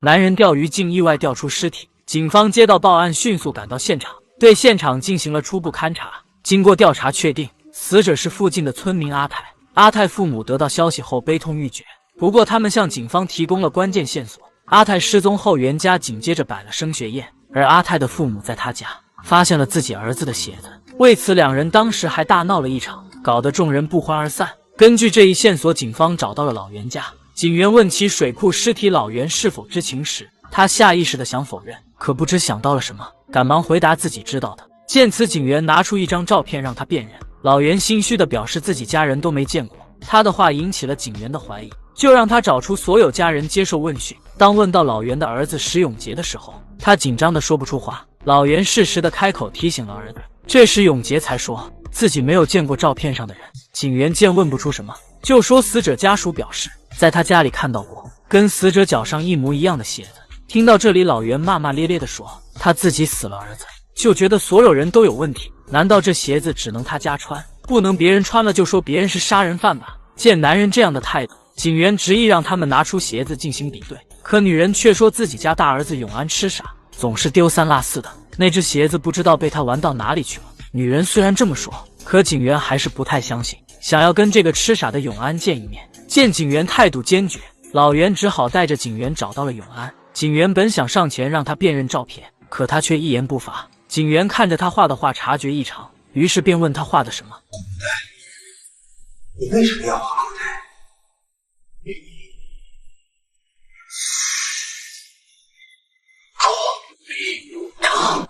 男人钓鱼竟意外钓出尸体。警方接到报案，迅速赶到现场，对现场进行了初步勘查。经过调查，确定死者是附近的村民阿泰。阿泰父母得到消息后悲痛欲绝，不过他们向警方提供了关键线索。阿泰失踪后，袁家紧接着摆了升学宴，而阿泰的父母在他家发现了自己儿子的鞋子，为此两人当时还大闹了一场，搞得众人不欢而散。根据这一线索，警方找到了老袁家。警员问起水库尸体老袁是否知情时，他下意识的想否认，可不知想到了什么，赶忙回答自己知道的。见此，警员拿出一张照片让他辨认。老袁心虚的表示自己家人都没见过，他的话引起了警员的怀疑，就让他找出所有家人接受问讯。当问到老袁的儿子石永杰的时候，他紧张的说不出话。老袁适时的开口提醒了儿子，这时永杰才说自己没有见过照片上的人。警员见问不出什么，就说死者家属表示在他家里看到过跟死者脚上一模一样的鞋子。听到这里，老袁骂骂咧咧的说他自己死了儿子，就觉得所有人都有问题，难道这鞋子只能他家穿，不能别人穿了就说别人是杀人犯吧？见男人这样的态度，警员执意让他们拿出鞋子进行比对，可女人却说自己家大儿子永安痴傻，总是丢三落四的，那只鞋子不知道被他玩到哪里去了。女人虽然这么说，可警员还是不太相信，想要跟这个痴傻的永安见一面。见警员态度坚决，老袁只好带着警员找到了永安。警员本想上前让他辨认照片，可他却一言不发。警员看着他画的画，察觉异常，于是便问他画的什么。你为什么要画口袋？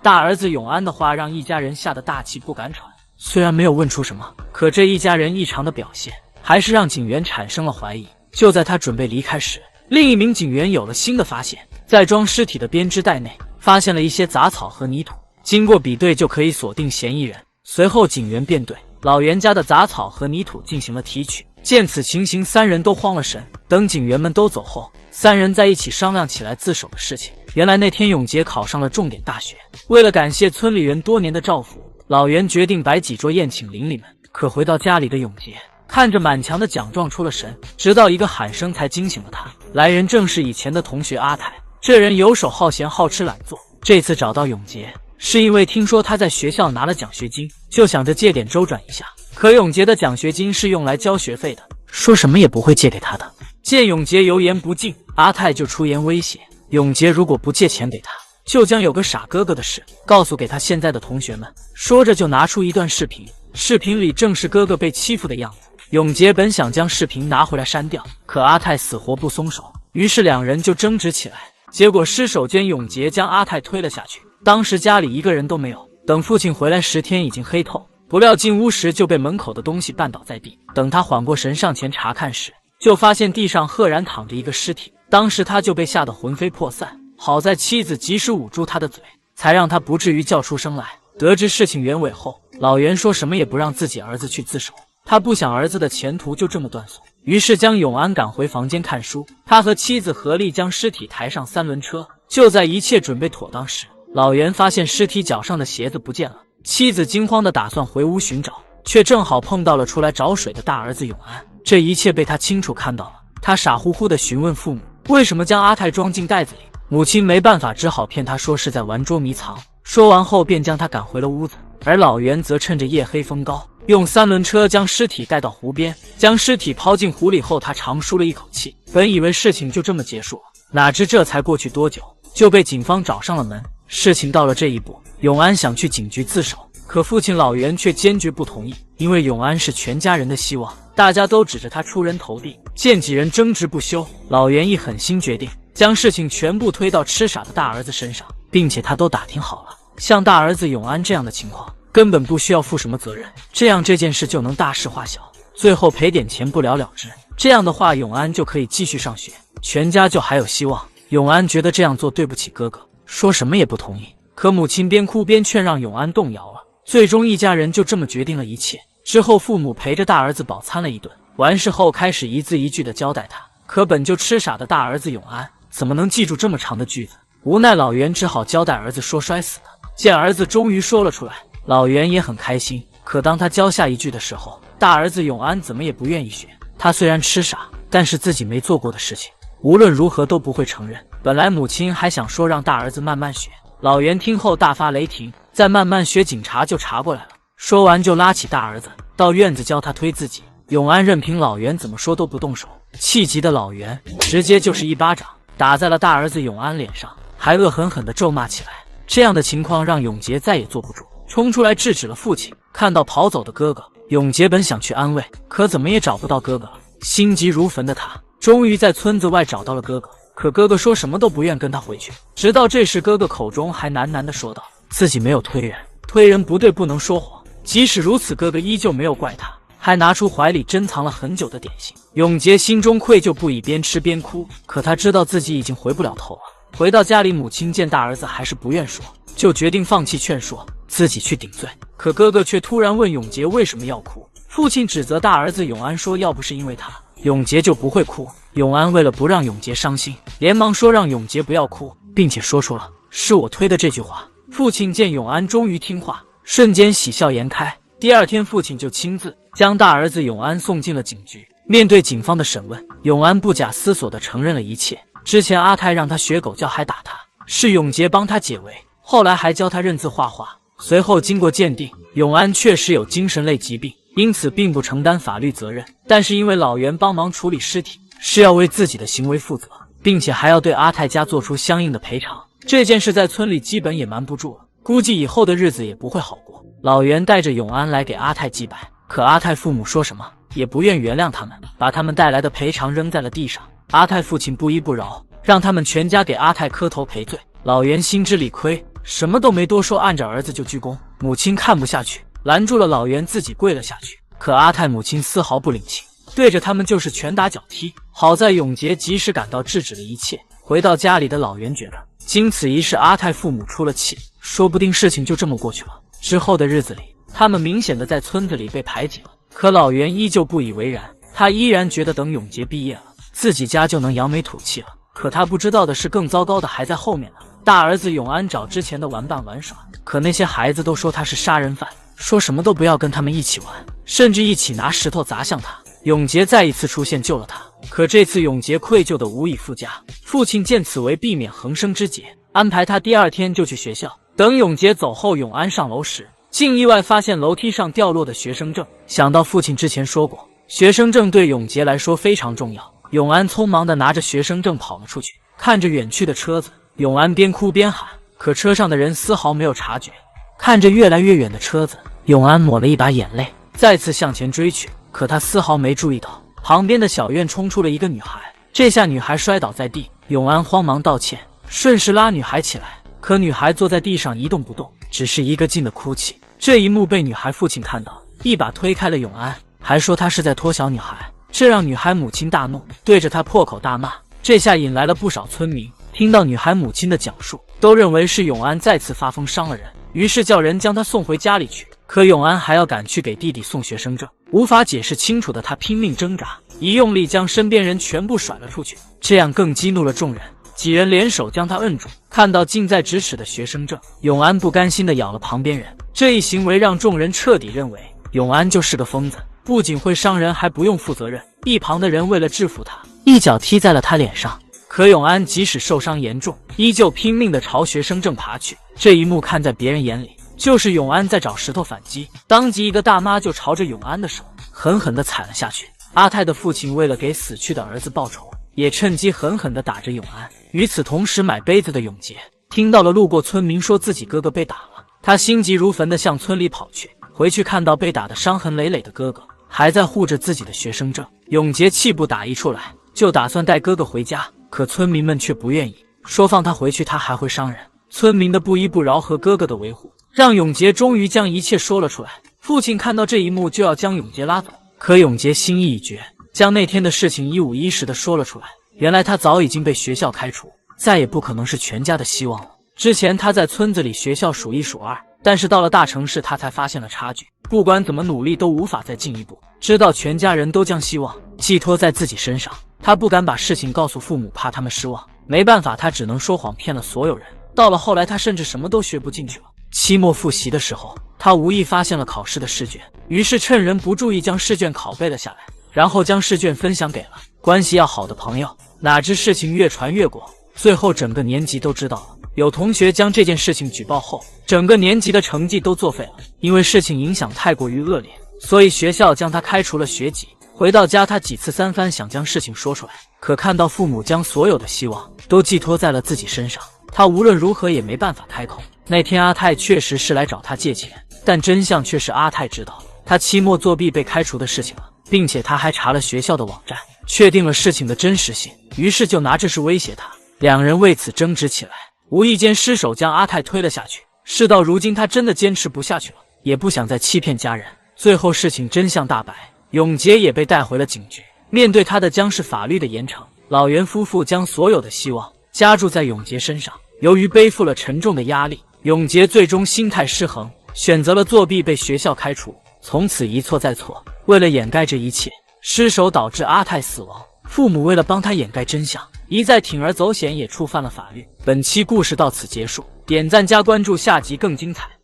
大儿子永安的话让一家人吓得大气不敢喘。虽然没有问出什么，可这一家人异常的表现还是让警员产生了怀疑。就在他准备离开时，另一名警员有了新的发现，在装尸体的编织袋内发现了一些杂草和泥土，经过比对就可以锁定嫌疑人。随后警员便对老袁家的杂草和泥土进行了提取。见此情形，三人都慌了神。等警员们都走后，三人在一起商量起来自首的事情。原来那天永杰考上了重点大学，为了感谢村里人多年的照拂，老袁决定摆几桌宴请邻里们。可回到家里的永杰看着满墙的奖状出了神，直到一个喊声才惊醒了他。来人正是以前的同学阿泰，这人游手好闲，好吃懒做。这次找到永杰是因为听说他在学校拿了奖学金，就想着借点周转一下。可永杰的奖学金是用来交学费的，说什么也不会借给他的。见永杰油盐不进，阿泰就出言威胁永杰，如果不借钱给他，就将有个傻哥哥的事告诉给他现在的同学们。说着就拿出一段视频，视频里正是哥哥被欺负的样子。永杰本想将视频拿回来删掉，可阿泰死活不松手，于是两人就争执起来。结果失手间，永杰将阿泰推了下去。当时家里一个人都没有，等父亲回来时天已经黑透，不料进屋时就被门口的东西绊倒在地。等他缓过神上前查看时，就发现地上赫然躺着一个尸体。当时他就被吓得魂飞魄散，好在妻子及时捂住他的嘴，才让他不至于叫出声来。得知事情原委后，老袁说什么也不让自己儿子去自首，他不想儿子的前途就这么断送，于是将永安赶回房间看书。他和妻子合力将尸体抬上三轮车。就在一切准备妥当时，老袁发现尸体脚上的鞋子不见了。妻子惊慌的打算回屋寻找，却正好碰到了出来找水的大儿子永安。这一切被他清楚看到了，他傻乎乎的询问父母为什么将阿泰装进袋子里。母亲没办法，只好骗他说是在玩捉迷藏。说完后便将他赶回了屋子，而老袁则趁着夜黑风高，用三轮车将尸体带到湖边。将尸体抛进湖里后，他长舒了一口气，本以为事情就这么结束了，哪知这才过去多久，就被警方找上了门。事情到了这一步，永安想去警局自首，可父亲老袁却坚决不同意，因为永安是全家人的希望，大家都指着他出人头地。见几人争执不休，老袁一狠心决定将事情全部推到痴傻的大儿子身上，并且他都打听好了，像大儿子永安这样的情况根本不需要负什么责任，这样这件事就能大事化小，最后赔点钱不了了之。这样的话，永安就可以继续上学，全家就还有希望。永安觉得这样做对不起哥哥，说什么也不同意。可母亲边哭边劝，让永安动摇了。最终一家人就这么决定了一切。之后父母陪着大儿子饱餐了一顿，完事后开始一字一句的交代他。可本就痴傻的大儿子永安怎么能记住这么长的句子？无奈老袁只好交代儿子说摔死的。见儿子终于说了出来，老袁也很开心。可当他交下一句的时候，大儿子永安怎么也不愿意学。他虽然痴傻，但是自己没做过的事情，无论如何都不会承认。本来母亲还想说让大儿子慢慢学，老袁听后大发雷霆，再慢慢学警察就查过来了。说完就拉起大儿子到院子教他推自己。永安任凭老袁怎么说都不动手，气急的老袁直接就是一巴掌打在了大儿子永安脸上，还恶狠狠地咒骂起来。这样的情况让永杰再也坐不住，冲出来制止了父亲。看到跑走的哥哥，永杰本想去安慰，可怎么也找不到哥哥了。心急如焚的他终于在村子外找到了哥哥，可哥哥说什么都不愿跟他回去。直到这时，哥哥口中还喃喃地说道自己没有推人，推人不对，不能说谎。即使如此，哥哥依旧没有怪他，还拿出怀里珍藏了很久的点心。永杰心中愧疚不已，边吃边哭。可他知道自己已经回不了头了。回到家里，母亲见大儿子还是不愿说，就决定放弃劝说，自己去顶罪。可哥哥却突然问永杰为什么要哭。父亲指责大儿子永安说，要不是因为他，永杰就不会哭。永安为了不让永杰伤心，连忙说让永杰不要哭，并且说出了是我推的这句话。父亲见永安终于听话，瞬间喜笑颜开。第二天，父亲就亲自将大儿子永安送进了警局。面对警方的审问，永安不假思索地承认了一切。之前阿泰让他学狗叫，还打他，是永杰帮他解围，后来还教他认字画画。随后经过鉴定，永安确实有精神类疾病，因此并不承担法律责任。但是因为老袁帮忙处理尸体，是要为自己的行为负责，并且还要对阿泰家做出相应的赔偿。这件事在村里基本也瞒不住了，估计以后的日子也不会好过。老袁带着永安来给阿泰祭拜，可阿泰父母说什么也不愿原谅他们，把他们带来的赔偿扔在了地上。阿泰父亲不依不饶，让他们全家给阿泰磕头赔罪。老袁心知理亏，什么都没多说，按着儿子就鞠躬。母亲看不下去，拦住了老袁，自己跪了下去。可阿泰母亲丝毫不领情，对着他们就是拳打脚踢。好在永杰及时赶到，制止了一切。回到家里的老袁觉得经此一事，阿泰父母出了气，说不定事情就这么过去了。之后的日子里，他们明显的在村子里被排挤了。可老袁依旧不以为然，他依然觉得等永杰毕业了，自己家就能扬眉吐气了。可他不知道的是，更糟糕的还在后面呢。大儿子永安找之前的玩伴玩耍，可那些孩子都说他是杀人犯，说什么都不要跟他们一起玩，甚至一起拿石头砸向他。永杰再一次出现救了他，可这次永杰愧疚的无以复加。父亲见此为避免横生枝节，安排他第二天就去学校。等永杰走后，永安上楼时竟意外发现楼梯上掉落的学生证。想到父亲之前说过，学生证对永杰来说非常重要，永安匆忙地拿着学生证跑了出去。看着远去的车子，永安边哭边喊，可车上的人丝毫没有察觉。看着越来越远的车子，永安抹了一把眼泪，再次向前追去。可他丝毫没注意到旁边的小院冲出了一个女孩，这下女孩摔倒在地，永安慌忙道歉，顺势拉女孩起来。可女孩坐在地上一动不动，只是一个劲的哭泣。这一幕被女孩父亲看到，一把推开了永安，还说他是在拖小女孩，这让女孩母亲大怒，对着他破口大骂。这下引来了不少村民，听到女孩母亲的讲述，都认为是永安再次发疯伤了人，于是叫人将他送回家里去。可永安还要赶去给弟弟送学生证，无法解释清楚的他拼命挣扎，一用力将身边人全部甩了出去，这样更激怒了众人。几人联手将他摁住。看到近在咫尺的学生证，永安不甘心地咬了旁边人。这一行为让众人彻底认为永安就是个疯子，不仅会伤人，还不用负责任。一旁的人为了制服他，一脚踢在了他脸上。可永安即使受伤严重，依旧拼命地朝学生证爬去。这一幕看在别人眼里，就是永安在找石头反击，当即一个大妈就朝着永安的手狠狠地踩了下去。阿泰的父亲为了给死去的儿子报仇，也趁机狠狠地打着永安。与此同时，买杯子的永杰听到了路过村民说自己哥哥被打了，他心急如焚地向村里跑去。回去看到被打得伤痕累累的哥哥还在护着自己的学生证，永杰气不打一处来，就打算带哥哥回家。可村民们却不愿意，说放他回去他还会伤人。村民的不依不饶和哥哥的维护，让永杰终于将一切说了出来。父亲看到这一幕就要将永杰拉走，可永杰心意已决，将那天的事情一五一十地说了出来。原来他早已经被学校开除，再也不可能是全家的希望了。之前他在村子里学校数一数二，但是到了大城市他才发现了差距，不管怎么努力都无法再进一步。知道全家人都将希望寄托在自己身上，他不敢把事情告诉父母，怕他们失望。没办法，他只能说谎骗了所有人。到了后来，他甚至什么都学不进去了。期末复习的时候，他无意发现了考试的试卷，于是趁人不注意将试卷拷贝了下来，然后将试卷分享给了关系要好的朋友。哪知事情越传越广，最后整个年级都知道了。有同学将这件事情举报后，整个年级的成绩都作废了。因为事情影响太过于恶劣，所以学校将他开除了学籍。回到家，他几次三番想将事情说出来，可看到父母将所有的希望都寄托在了自己身上，他无论如何也没办法开口。那天阿泰确实是来找他借钱，但真相却是阿泰知道他期末作弊被开除的事情了，并且他还查了学校的网站，确定了事情的真实性，于是就拿这事威胁他。两人为此争执起来，无意间失手将阿泰推了下去。事到如今，他真的坚持不下去了，也不想再欺骗家人。最后事情真相大白，永杰也被带回了警局，面对他的将是法律的严惩。老袁夫妇将所有的希望加注在永杰身上，由于背负了沉重的压力，永杰最终心态失衡，选择了作弊，被学校开除，从此一错再错。为了掩盖这一切，失手导致阿泰死亡。父母为了帮他掩盖真相，一再铤而走险，也触犯了法律。本期故事到此结束，点赞加关注，下集更精彩。